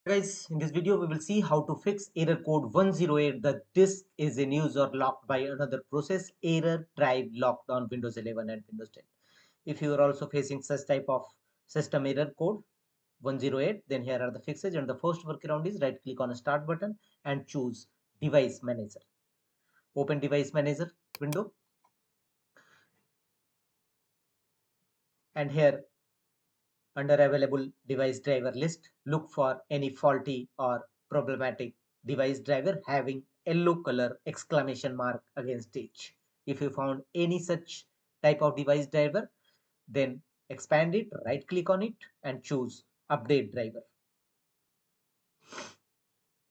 Guys, in this video we will see how to fix error code 108. The disk is in use or locked by another process. Error drive locked on Windows 11 and Windows 10. If you are also facing such type of system error code 108, then here are the fixes. And the first workaround is right click on a start button and choose device manager. Open device manager window, and here under available device driver list, look for any faulty or problematic device driver having yellow color exclamation mark against each. If you found any such type of device driver, then expand it, right click on it and choose update driver.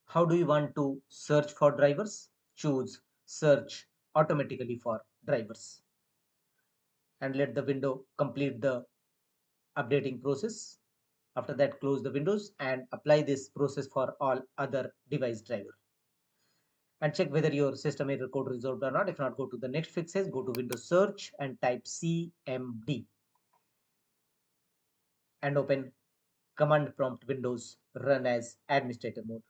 How do you want to search for drivers? Choose search automatically for drivers and let the window complete the updating process. After that, close the windows and apply this process for all other device driver. And check whether your system error code resolved or not. If not, go to the next fixes, go to Windows search and type CMD and open command prompt Windows, run as administrator mode.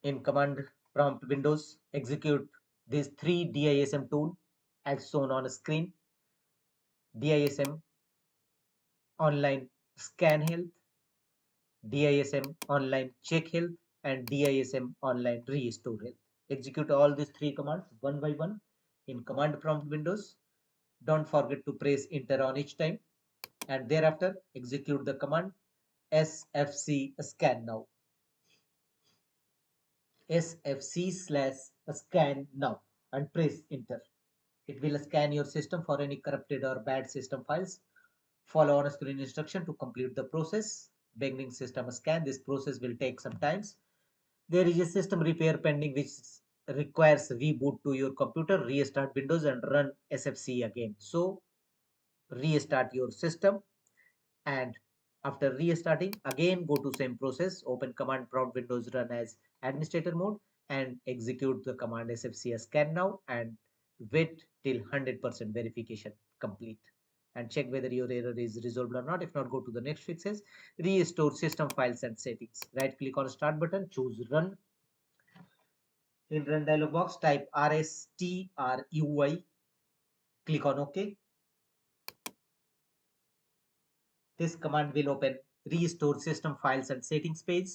In command prompt Windows, execute these three DISM tool as shown on screen. DISM online scan health, DISM online check health, and DISM online restore health. Execute all these three commands one by one in command prompt windows. Don't forget to press enter on each time, and thereafter execute the command sfc scan now. sfc/scan now and press enter. It will scan your system for any corrupted or bad system files. Follow on screen instruction to complete the process. Beginning system scan. This process will take some time. There is a system repair pending which requires reboot to your computer, restart Windows and run SFC again. So restart your system, and after restarting again go to same process, open command prompt Windows, run as administrator mode and execute the command SFC scan now and wait till 100% verification complete and check whether your error is resolved or not. If not, go to the next fixes, restore system files and settings. Right click on start button, choose run. In run dialog box, type RSTRUI, click on OK. This command will open restore system files and settings page.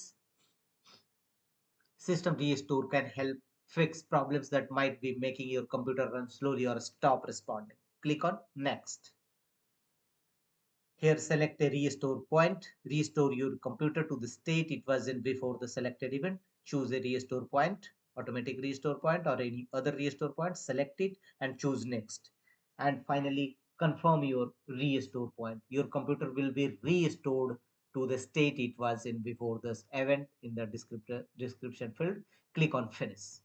System restore can help fix problems that might be making your computer run slowly or stop responding. Click on next. Here select a restore point. Restore your computer to the state it was in before the selected event. Choose a restore point, automatic restore point or any other restore point. Select it and choose next. And finally confirm your restore point. Your computer will be restored to the state it was in before this event in the description field. Click on finish.